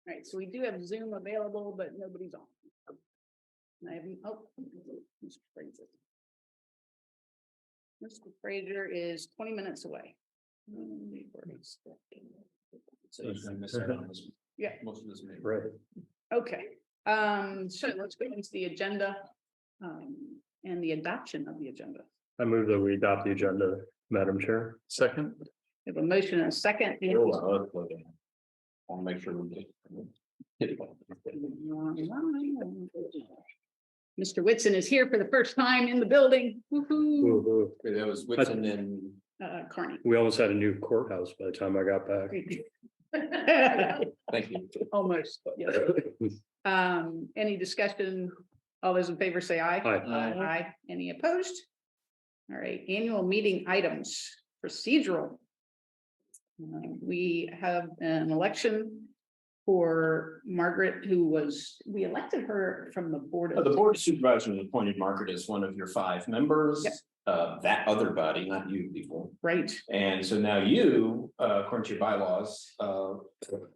right, so we do have Zoom available, but nobody's on. And I haven't, oh, Mr. Fraser. Mr. Fraser is 20 minutes away. So I missed out on this. Yeah. Most of this meeting. Right. Okay, so let's go into the agenda and the adoption of the agenda. I move that we adopt the agenda, Madam Chair. Second. We have a motion and a second. I'll make sure we get. Mr. Whitson is here for the first time in the building. Woo-hoo. Woo-hoo. That was Whitson and. Carney. We almost had a new courthouse by the time I got back. Thank you. Almost, yes. Any discussion? All those in favor say aye. Aye. Aye. Any opposed? All right, annual meeting items, procedural. We have an election for Margaret, we elected her from the board The of. board of supervisors appointed Margaret as one of your 5 members. Yep. That other body, not you people. Right, And so now you, according to your bylaws,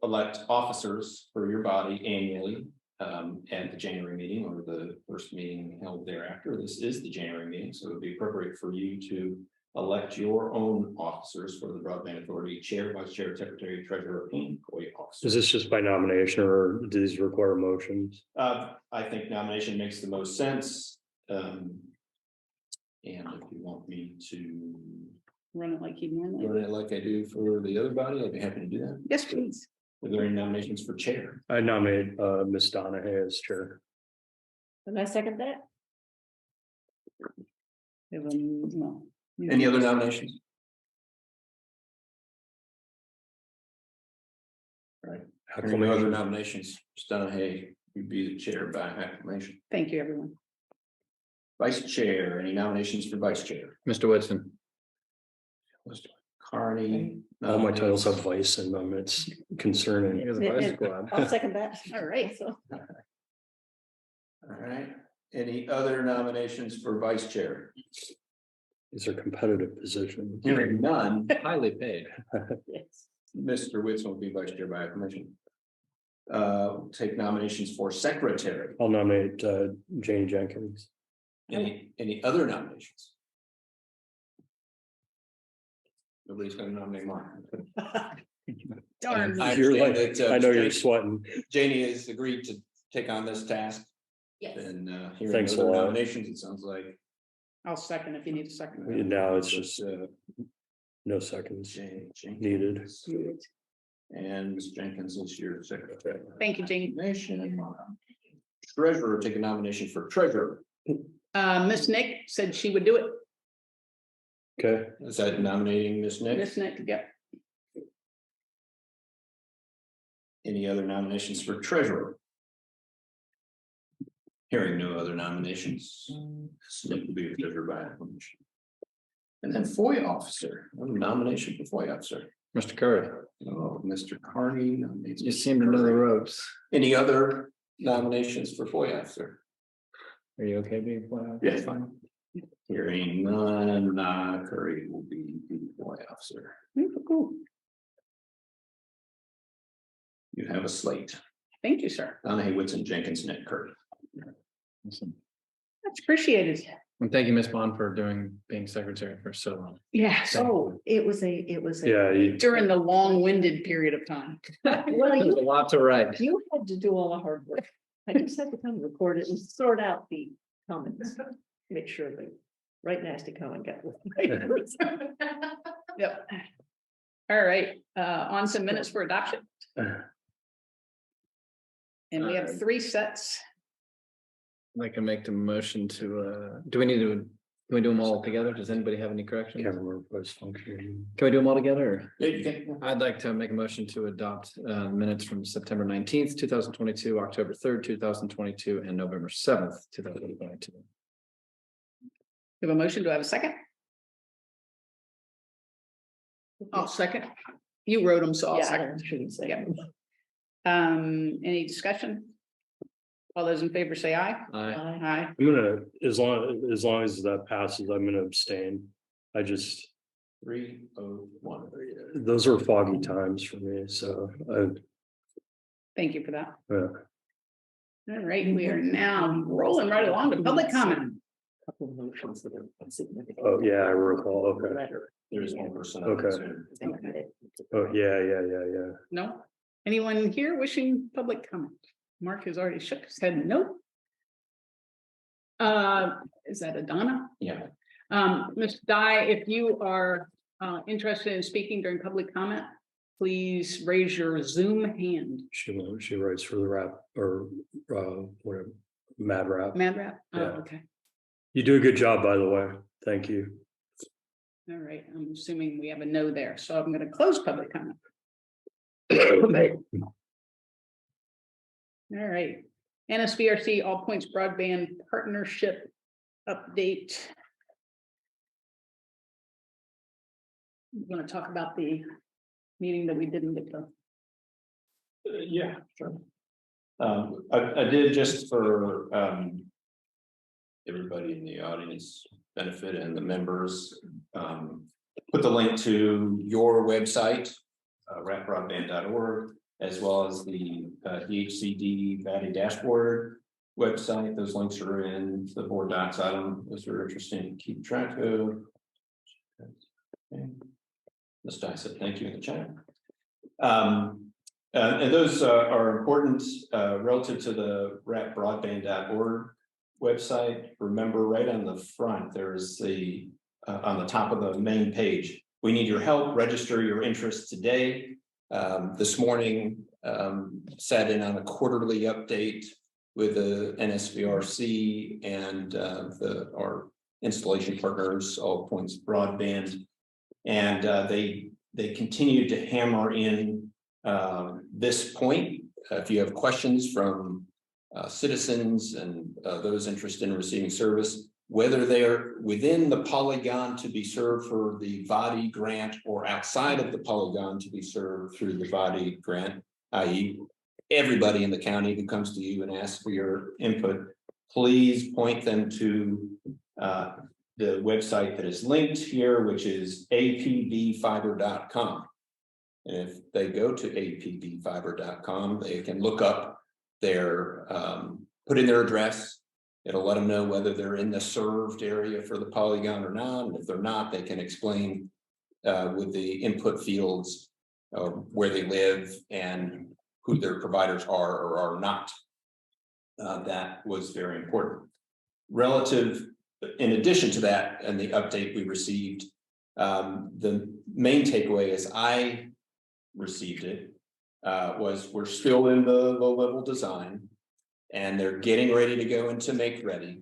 elect officers for your body annually. At the January meeting or the first meeting held thereafter. This is the January meeting, so it would be appropriate for you to elect your own officers for the Broadband Authority, chair, vice chair, secretary, treasurer, and COI officer. Is this just by nomination or do these require motions? I think nomination makes the most sense. And if you want me to run it like you normally. run it like I do for the other body, I'd be happy to do that. Yes, please. Are there any nominations for chair? I nominate Ms. Donahue as chair. And I second that. We have no. Any other nominations? Right. Hearing no other nominations, Donahue, you'd be the chair by acclamation. Thank you, everyone. Vice chair, any nominations for vice chair? Mr. Whitson. Mr. Carney. All my titles have vice in them. It's concerning. I'll second that. All right, So All right, any other nominations for vice chair? These are competitive positions. Hearing none, Highly paid. yes. Mr. Whitson will be vice chair by acclamation. Take nominations for secretary. I'll nominate Jane Jenkins. Any other nominations? Nobody's gonna nominate Mark. darn. I You're understand like, that, I know you're Janie- sweating. Janie has agreed to take on this task. Yes. And hearing Thanks a other lot. nominations, it sounds like. I'll second if you need a second. Now it's just no seconds Jane needed. And Ms. Jenkins is your secretary. Thank you, Jane. Nomination. Treasurer, take a nomination for treasurer. Miss Nick said she would do it. Okay, Is that nominating Ms. Nick? Miss Nick, yep. Any other nominations for treasurer? Hearing no other nominations, Ms. Nick will be your treasurer by acclamation. And then FOIA officer, one nomination for FOIA officer. Mr. Curry. Oh, Mr. Carney nominates. You seem to know the ropes. Any other nominations for FOIA officer? Are you okay being FOIA? Yes, fine. Hearing none, Curry will be the FOIA officer. Cool. You have a slate. Thank you, sir. Donahue, Whitson, Jenkins, Nick, Curry. Awesome. That's appreciated. And thank you, Ms. Bond, for being secretary for so long. Yes, Oh, it was a. yeah, during the long-winded period of time. Well, There's a lot to write. you had to do all the hard work. I just had to come and record it and sort out the comments. Make sure the right nasty comment got. Yep. All right, on some minutes for adoption. And we have 3 sets. I can make the motion to, do we do them all together? Does anybody have any corrections? camera was functioning. Can we do them all together? Or? Yeah, you can. I'd like to make a motion to adopt minutes from September 19th, 2022, October 3rd, 2022, and November 7th, 2022. We have a motion. Do I have a second? I'll second. You wrote them, so I'll Yeah, I second. shouldn't say. Yeah. Any discussion? All those in favor say aye. Aye. Aye. I'm gonna, as long as that passes, I'm gonna abstain. I just, 301. those are foggy times for me, so Thank you for that. Yeah. All right, we are now rolling right along to public comment. Couple of motions that are insignificant. Oh, yeah, I recall. Okay. Letter. There is one person. Okay. Oh, yeah. No? Anyone here wishing public comment? Mark has already shook his head, no. Is that Adana? Yeah. Mr. Dye, if you are interested in speaking during public comment, please raise your Zoom hand. She writes for the rap or whatever, Mad Rap. Mad Rap? Oh, Yeah. okay. You do a good job, by the way. Thank you. All right, I'm assuming we have a no there, so I'm going to close public comment. All right, NSVRC All Points Broadband Partnership update. You want to talk about the meeting that we didn't get to? Yeah, sure. I did just for everybody in the audience benefit and the members, put the link to your website, rapbroadband.org, as well as the DHCD Valley dashboard website. Those links are in the BoardDocs item. Those are interesting to keep track of. Ms. Dye said thank you in the chat. And those are important relative to the rapbroadband.org website. Remember, right on the front, there's the on the top of the main page. We need your help. Register your interest today. This morning, sat in on a quarterly update with the NSVRC and our installation partners, All Points Broadband, and they continue to hammer in this point. If you have questions from citizens and those interested in receiving service, whether they're within the polygon to be served for the VADI grant or outside of the polygon to be served through the VADI grant, i.e. everybody in the county who comes to you and asks for your input, please point them to the website that is linked here, which is apbfiber.com. And if they go to apbfiber.com, they can look up their, put in their address. It'll let them know whether they're in the served area for the polygon or not. And if they're not, they can explain with the input fields where they live and who their providers are or are not. That was very important. Relative, in addition to that, and the update we received, the main takeaway as I received it was we're still in the low-level design and they're getting ready to go into make ready.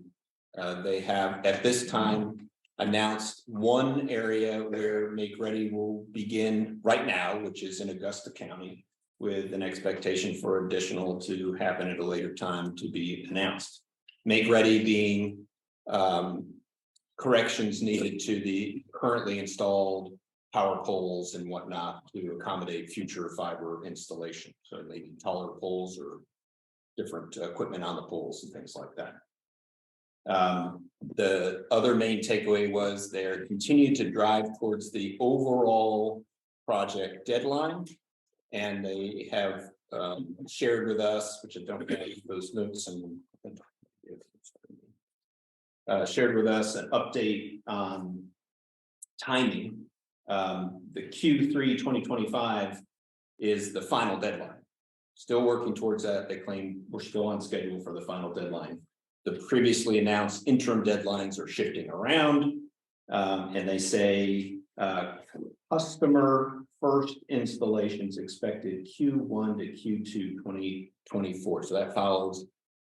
They have at this time announced one area where make ready will begin right now, which is in Augusta County, with an expectation for additional to happen at a later time to be announced. Make ready being corrections needed to the currently installed power poles and whatnot to accommodate future fiber installation. So maybe taller poles or different equipment on the poles and things like that. The other main takeaway was they're continuing to drive towards the overall project deadline. And they have shared with us, which I don't have those notes, and shared with us an update on timing. The Q3 2025 is the final deadline. Still working towards that. They claim we're still on schedule for the final deadline. The previously announced interim deadlines are shifting around, and they say customer first installations expected Q1 to Q2 2024. So that follows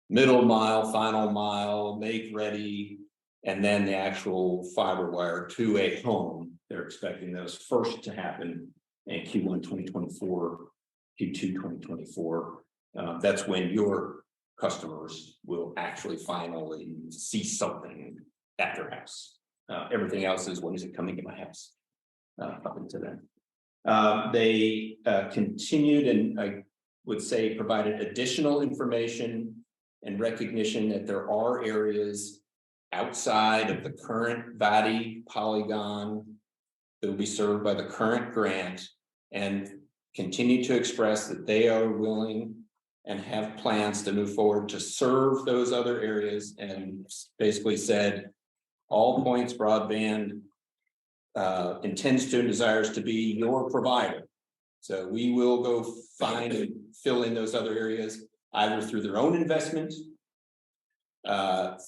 middle mile, final mile, make ready, and then the actual fiber wire to a home. They're expecting those first to happen in Q1 2024, Q2 2024. That's when your customers will actually finally see something at their house. Everything else is, when is it coming to my house? Up into that. They continued, and I would say provided additional information and recognition that there are areas outside of the current VADI polygon that will be served by the current grant, and continue to express that they are willing and have plans to move forward to serve those other areas, and basically said All Points Broadband intends to and desires to be your provider. So we will go find and fill in those other areas, either through their own investment,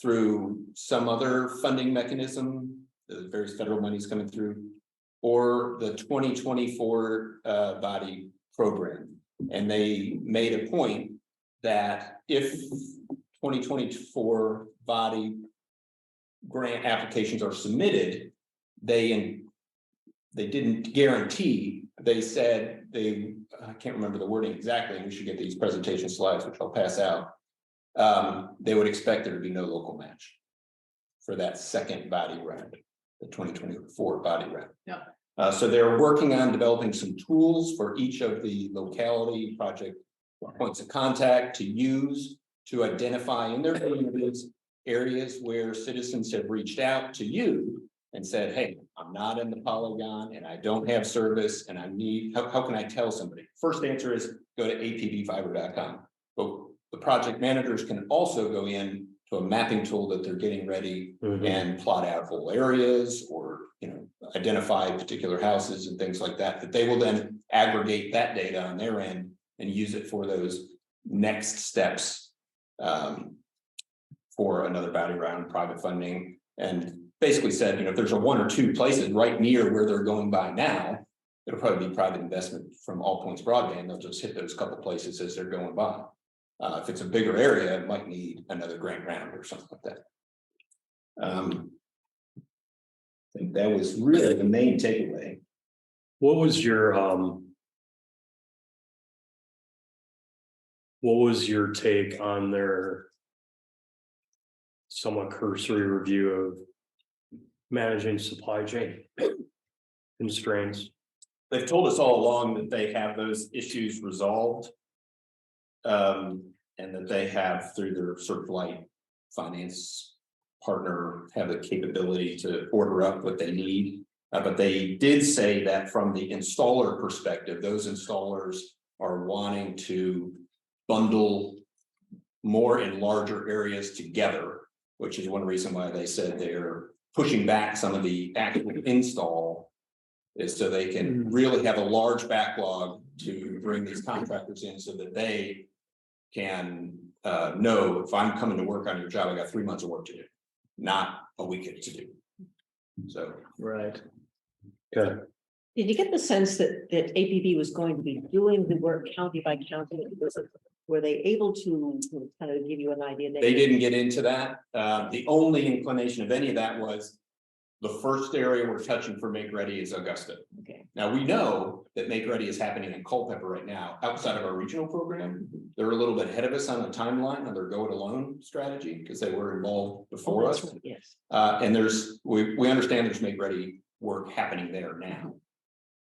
through some other funding mechanism, the various federal monies coming through, or the 2024 body program. And they made a point that if 2024 body grant applications are submitted, they didn't guarantee, they said I can't remember the wording exactly, we should get these presentation slides, which I'll pass out. They would expect there to be no local match for that second body round, the 2024 body round. Yeah. So they're working on developing some tools for each of the locality project points of contact to use to identify in their communities areas where citizens have reached out to you and said, hey, I'm not in the polygon and I don't have service and I need, how can I tell somebody? First answer is go to apvfiber.com. But the project managers can also go in to a mapping tool that they're getting ready and plot out whole areas, or identify particular houses and things like that, that they will then aggregate that data on their end and use it for those next steps for another body round private funding. And basically said, if there's a one or two places right near where they're going by now, it'll probably be private investment from All Points Broadband. They'll just hit those couple places as they're going by. If it's a bigger area, it might need another grant round or something like that. I think that was really the main takeaway. What was your take on their somewhat cursory review of managing supply chain constraints? They've told us all along that they have those issues resolved. And that they have, through their sort of like finance partner, have the capability to order up what they need. But they did say that from the installer perspective, those installers are wanting to bundle more in larger areas together, which is one reason why they said they're pushing back some of the actual install, is so they can really have a large backlog to bring these contractors in so that they can know, if I'm coming to work on your job, I got 3 months of work to do, not a week to do. So. Right. Good. Did you get the sense that APB was going to be doing the work county by county? Were they able to kind of give you an idea? They didn't get into that. The only inclination of any of that was the first area we're touching for Make Ready is Augusta. Okay. Now we know that Make Ready is happening in Culpeper right now, outside of our regional program. They're a little bit ahead of us on the timeline on their go it alone strategy because they were involved before us. Right, yes. And we understand there's Make Ready work happening there now.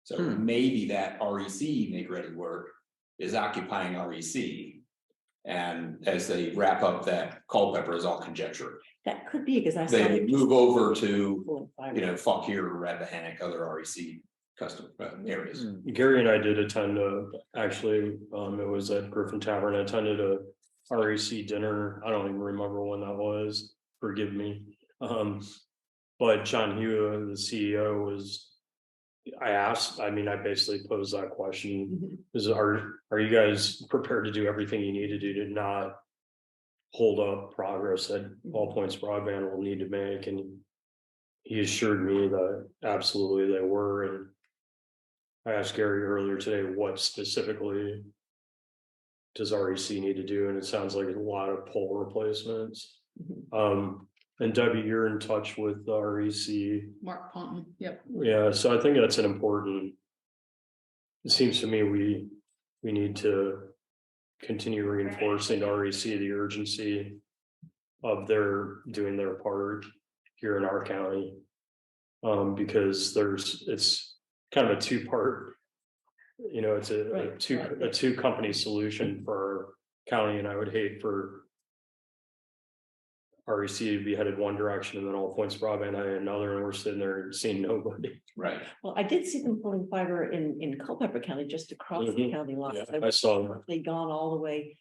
So maybe that REC Make Ready work is occupying REC. And as they wrap up that, Culpeper is all conjecture. That could be because I saw They move over to, to Fauquier, Rappahannock, other REC custom areas. Gary and I did attend it was at Griffin Tavern. I attended a REC dinner. I don't even remember when that was, forgive me. But John Hugh, the CEO, I basically posed that question. Are you guys prepared to do everything you need to do to not hold up progress that All Points Broadband will need to make? And he assured me that absolutely they were. And I asked Gary earlier today, what specifically does REC need to do? And it sounds like a lot of pole replacements. And Debbie, you're in touch with REC. Mark Ponton, yep. Yeah, so I think that's an important, it seems to me we need to continue reinforcing to REC the urgency of their doing their part here in our county. Because it's kind of a two-part, it's a two company solution for our county, and I would hate for REC to be headed one direction and then All Points Broadband headed another, and we're sitting there seeing nobody. Right. Well, I did see them pulling fiber in Culpeper County, just across the county line. Yeah, I saw that. They'd gone all the way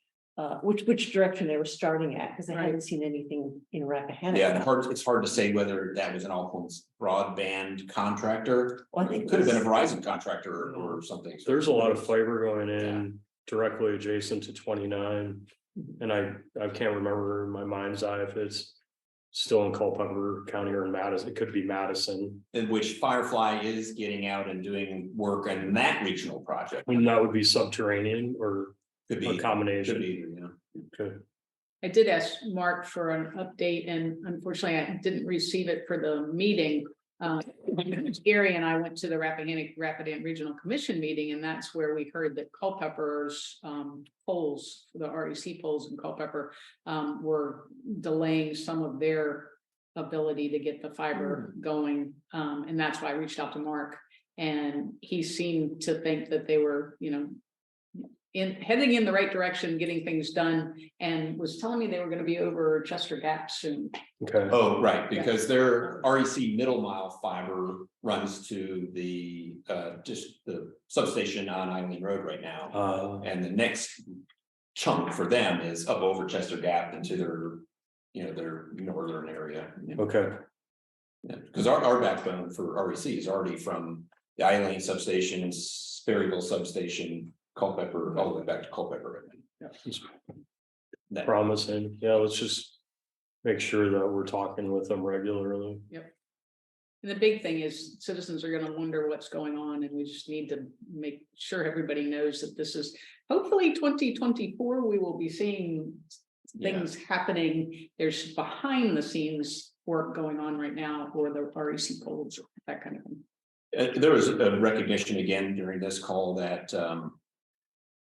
which direction they were starting at, because I Right. hadn't seen anything in Rappahannock. Yeah, it's hard to say whether that was an all points broadband contractor. Well, I think It could have been a it Verizon contractor or something. There's a lot of fiber going in directly adjacent to 29. And I can't remember in my mind's eye if it's still in Culpeper County or in Madison. It could be Madison. In which Firefly is getting out and doing work on that regional project. And that would be subterranean or Could be. a combination. Could be, you know. Okay. I did ask Mark for an update, and unfortunately I didn't receive it for the meeting. Gary and I went to the Rappahannock Regional Commission meeting, and that's where we heard that Culpeper's polls, the REC polls in Culpeper, were delaying some of their ability to get the fiber going. And that's why I reached out to Mark, and he seemed to think that they were, heading in the right direction, getting things done, and was telling me they were going to be over Chester Gap soon. Okay. Oh, right, because their REC middle mile fiber runs to the just the substation on Eileen Road right now. And the next chunk for them is up over Chester Gap into their northern area. Okay. Because our backbone for REC is already from the Eileen substation and Sperryville substation, Culpeper, all the way back to Culpeper. That- Promising. Yeah, let's just make sure that we're talking with them regularly. And the big thing is citizens are going to wonder what's going on, and we just need to make sure everybody knows that this is hopefully 2024. We will be seeing things happening. There's behind the scenes work going on right now, or the REC polls, that kind of thing. There was a recognition again during this call that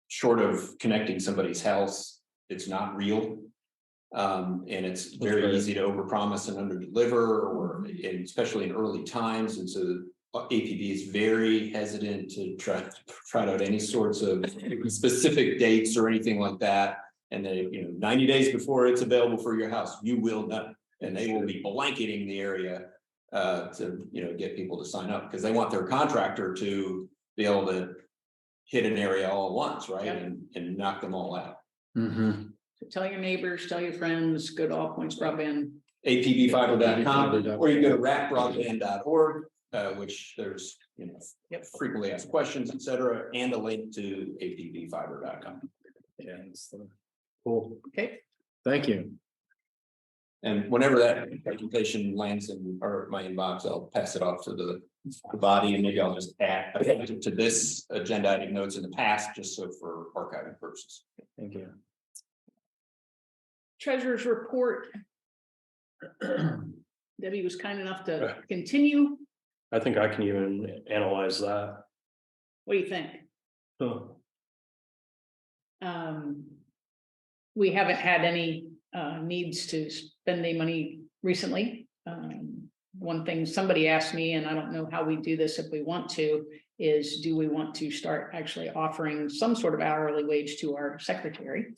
short of connecting somebody's house, it's not real. And it's very easy to overpromise and underdeliver, or especially in early times. And so APB is very hesitant to try out any sorts of specific dates or anything like that. And they, 90 days before it's available for your house, you will know, and they will be blanketing the area to get people to sign up, because they want their contractor to be able to hit an area all at once, right? Yep. And knock them all out. Mm-hmm. So tell your neighbors, tell your friends, go to All Points Broadband. apbfiber.com, or you go to rapbroadband.org, which there's frequently asked questions, etc., and a link to apbfiber.com. Yeah. Cool. Okay. Thank you. And whenever that presentation lands in my inbox, I'll pass it off to the body, and maybe I'll just add to this agenda item notes in the past, just so for archiving purposes. Thank you. Treasurer's report. Debbie was kind enough to continue. I think I can even analyze that. What do you think? Huh. We haven't had any needs to spend any money recently. One thing somebody asked me, and I don't know how we do this if we want to, is do we want to start actually offering some sort of hourly wage to our secretary?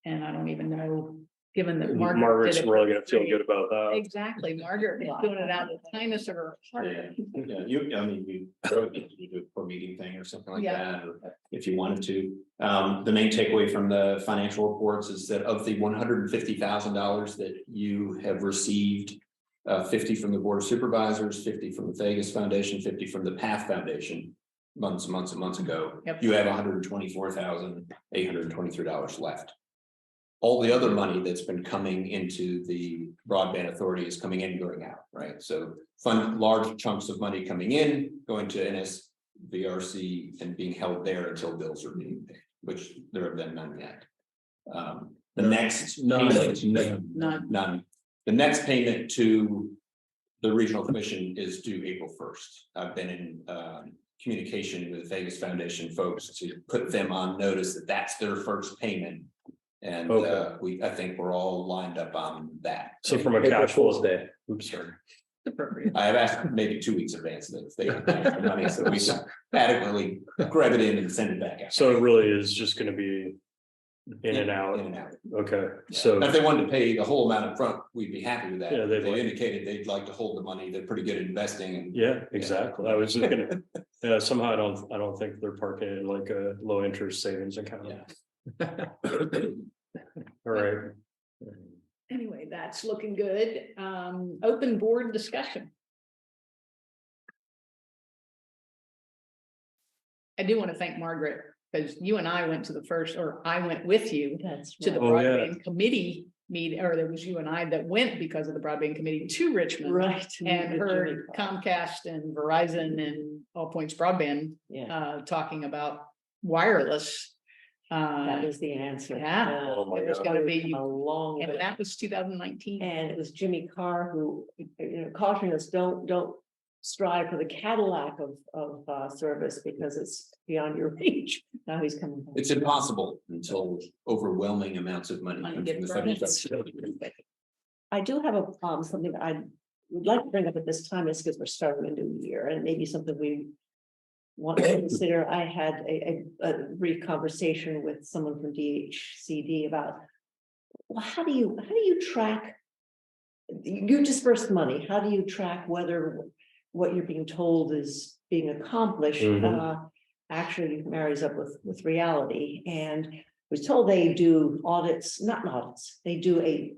And I don't even know, given that Margaret's did it really for gonna feel free. good about that. Exactly, Margaret is doing it out of the kindness of her heart. Yeah, you do a meeting thing or something like Yeah. that, or if you wanted to. The main takeaway from the financial reports is that of the $150,000 that you have received, 50 from the Board of Supervisors, 50 from the Vegas Foundation, 50 from the Path Foundation, months ago. Yep. You have $124,823 left. All the other money that's been coming into the Broadband Authority is coming in and going out, right? So large chunks of money coming in, going to NSVRC and being held there until bills are being paid, which there have been none yet. The next none. The next payment to the Regional Commission is due April 1st. I've been in communication with Vegas Foundation folks to put them on notice that that's their first payment. And I think we're all lined up on that. So from a cash flow day, oops, sorry. Appropriate. I have asked maybe 2 weeks advance that if they have the money, so we can adequately grab it in and send it back out. So it really is just gonna be in and out. In and out. Okay, Now, so if they wanted to pay the whole amount up front, we'd be happy with that. Yeah, they'd They like- indicated they'd like to hold the money. They're pretty good at investing, and yeah, exactly. I was just gonna, somehow I don't think they're parking in like a low interest savings account. Yeah. All right. Anyway, that's looking good. Open board discussion. I do want to thank Margaret, because you and I went to the first, or I went with you That's to the right. Oh, yeah. broadband committee meeting, or there was you and I that went because of the broadband committee to Richmond. Right. And With heard Jimmy Carr. Comcast and Verizon and All Points Broadband Yeah, talking about wireless. that was the answer. yeah. Oh, my It was God. gonna We've be, come a long and way. that was 2019. And it was Jimmy Carr who, cautioned us, don't strive for the Cadillac of service because it's beyond your reach. Now he's coming. back. It's impossible until overwhelming amounts of money. Money come gets from the burned. federal government. I do have a, something that I would like to bring up at this time is because we're starting a new year and maybe something we want to consider. I had a brief conversation with someone from DHCD about, well, how do you track, you disperse money, how do you track whether what you're being told is being accomplished, actually marries up with reality. And I was told they do audits, not audits, they do a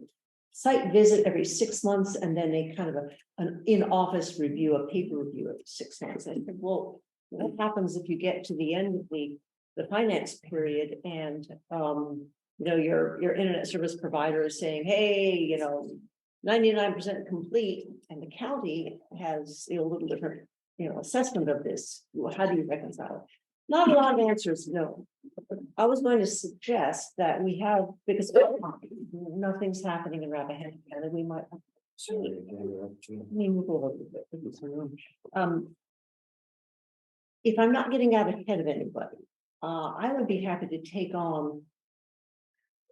site visit every 6 months, and then they kind of an in-office review, a paper review every 6 months. I said, well, what happens if you get to the end of the finance period and your internet service provider is saying, hey, 99% complete, and the county has a little different, assessment of this. Well, how do you reconcile it? Not a lot of answers, no. I was going to suggest that we have, because nothing's happening in Rappahannock, and we might. Let me move over a little bit. If I'm not getting out ahead of anybody, I would be happy to take on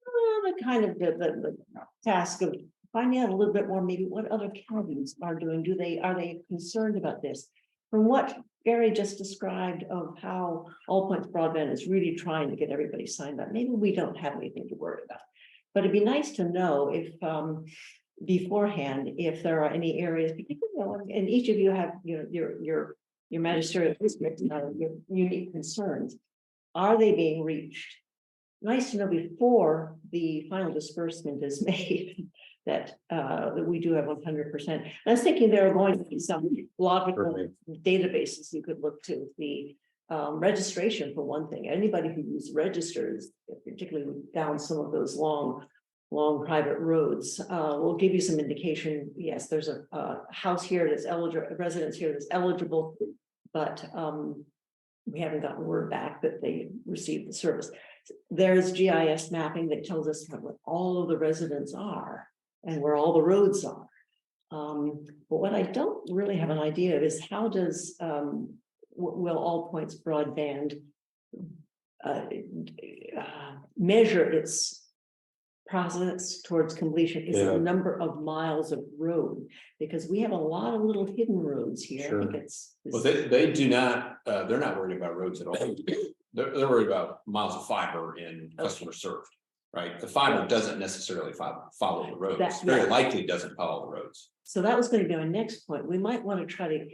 the kind of the task of finding out a little bit more, maybe what other counties are doing. Are they concerned about this? From what Gary just described of how All Points Broadband is really trying to get everybody signed up, maybe we don't have anything to worry about. But it'd be nice to know if beforehand, if there are any areas, and each of you have your magisterial district, your unique concerns. Are they being reached? Nice to know before the final disbursement is made that we do have 100%. I was thinking there are going to be some logical databases you could look to. The registration, for one thing. Anybody who registers, particularly down some of those long private roads, will give you some indication. Yes, there's a house here that's eligible, a residence here that's eligible, but we haven't gotten word back that they received the service. There's GIS mapping that tells us what all of the residents are and where all the roads are. But what I don't really have an idea of is how does will All Points Broadband measure its process towards completion is the number of miles of road, because we have a lot of little hidden roads here. Sure. I think it's Well, they do not, they're not worried about roads at all. They're worried about miles of fiber in customer served, right? The fiber doesn't necessarily follow the roads. Very likely doesn't follow the roads. so that was going to be my next point. We might want to try to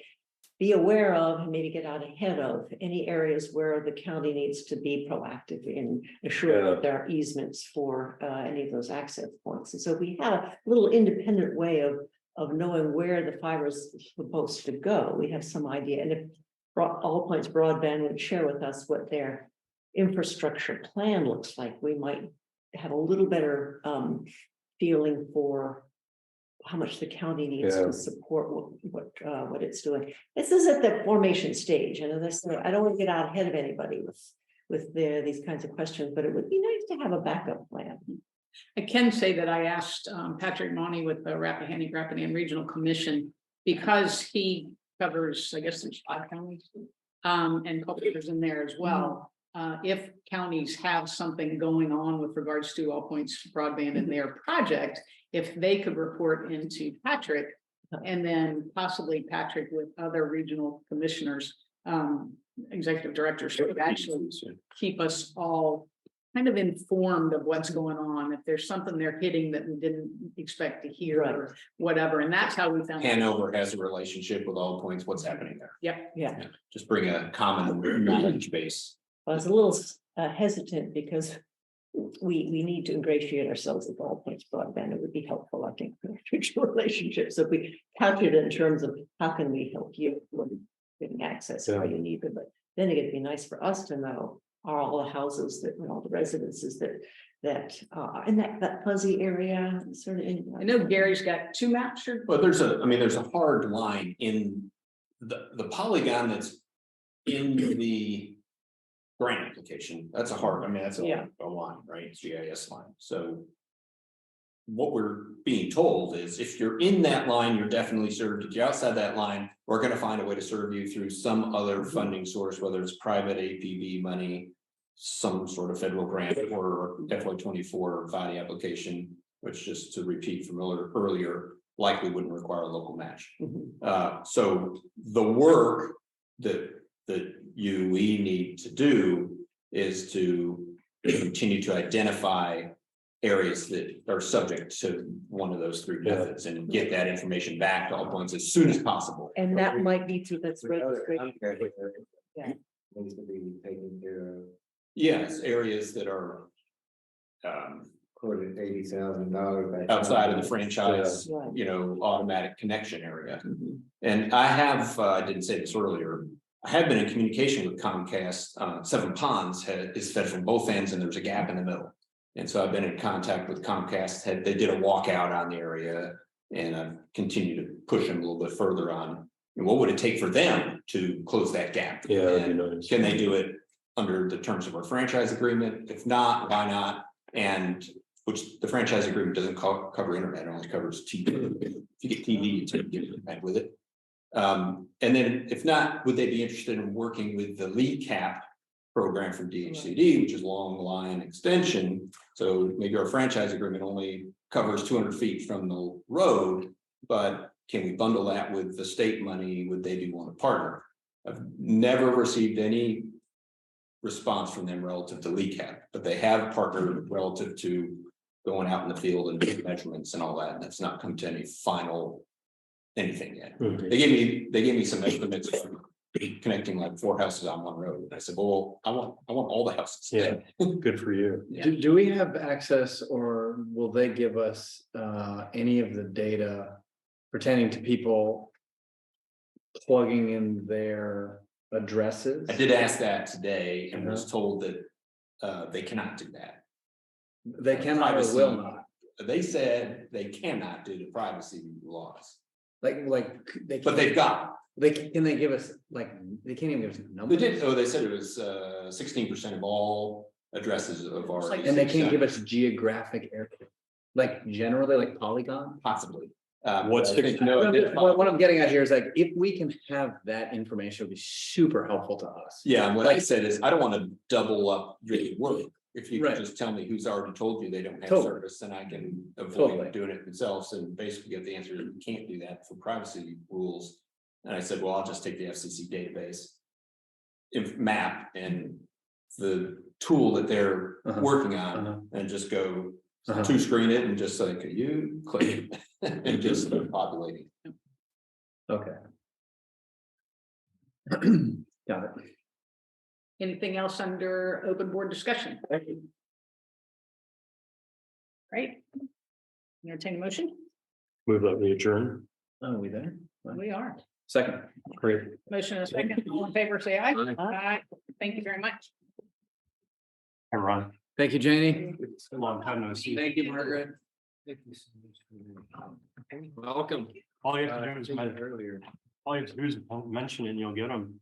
be aware of and maybe get out ahead of any areas where the county needs to be proactive in assuring that there are easements for any of those access points. And so we have a little independent way of knowing where the fiber is supposed to go. We have some idea. And if All Points Broadband would share with us what their infrastructure plan looks like, we might have a little better feeling for how much the county needs to support what it's doing. This is at the formation stage, and as I said, I don't want to get out ahead of anybody with these kinds of questions, but it would be nice to have a backup plan. I can say that I asked Patrick Monty with the Rappahannock Regional Commission, because he covers, I guess there's 5 counties, and Culver's in there as well. If counties have something going on with regards to All Points Broadband and their project, if they could report into Patrick, and then possibly Patrick with other regional commissioners, executive directors, to actually keep us all kind of informed of what's going on. If there's something they're hitting that we didn't expect to hear or whatever. And that's how we found Hanover has a relationship with All Points. What's happening there? Yep. Yeah. Just bring a common knowledge base. I was a little hesitant because we need to ingratiate ourselves with all points broadband. It would be helpful, I think, for future relationships. If we couch it in terms of how can we help you with getting access where you need it, but then it'd be nice for us to know are all the houses that, all the residences that in that fuzzy area, sort of in. I know Gary's got 2 maps or. But there's a hard line in the polygon that's in the grant application. That's a hard, that's a line, right? It's GIS line. So what we're being told is if you're in that line, you're definitely served. If you're outside that line, we're going to find a way to serve you through some other funding source, whether it's private APB money, some sort of federal grant, or FY24 body application, which, just to repeat from earlier, likely wouldn't require a local match. So the work that we need to do is to continue to identify areas that are subject to one of those 3 methods and get that information back to all points as soon as possible. And that might be through this registration. Yeah. Needs to be taken care of. Yes, areas that are Quoted $80,000. outside of the franchise, Yeah. Automatic connection area. And I have, I didn't say this earlier, I have been in communication with Comcast. 7 Ponds is fed from both ends and there's a gap in the middle. And so I've been in contact with Comcast. They did a walkout on the area, and I've continued to push them a little bit further on. And what would it take for them to close that gap? Yeah, that'd be And nice. can they do it under the terms of our franchise agreement? If not, why not? And which the franchise agreement doesn't cover internet, it only covers TV. If you get TV, you get internet with it. And then if not, would they be interested in working with the lead cap program from DHCD, which is long line extension? So maybe our franchise agreement only covers 200 feet from the road, but can we bundle that with the state money? Would they be willing to partner? I've never received any response from them relative to lead cap, but they have partnered relative to going out in the field and doing measurements and all that. And that's not come to any final anything yet. They gave me some estimates for connecting like 4 houses on one road. And I said, well, I want all the houses. Yeah, good for you. Do we have access, or will they give us any of the data pertaining to people plugging in their addresses? I did ask that today and was told that they cannot do that. They cannot or Privacy. will not. They said they cannot due to privacy laws, Like they. but they've got. Can they give us they can't even give us They numbers. did. Oh, they said it was 16% of all addresses of our. And they can't give us geographic area, like generally like polygon. Possibly. What's I think, no, it did. What I'm getting at here is like, if we can have that information, it would be super helpful to us. Yeah, and what I said is, I don't want to double up your work. If you Right. can just tell me who's already told you they don't have Totally. service, then I can Totally. avoid doing it themselves and basically get the answer, you can't do that for privacy rules. And I said, well, I'll just take the FCC database. Map and the tool that they're working on and just go to screen it and just like, you click and just start populating. Okay. Got it. Anything else under open board discussion? Right? Entertain a motion? Move that we adjourn. Oh, are we there? We are. Second. Great. Motion and a second. All in favor, say aye. Aye. Aye. Thank you very much. Hey, Ron. Thank you, Janie. It's a long time no see. Thank you, Margaret. Welcome. All you have to do is Earlier. all you have to do is mention it and you'll get them.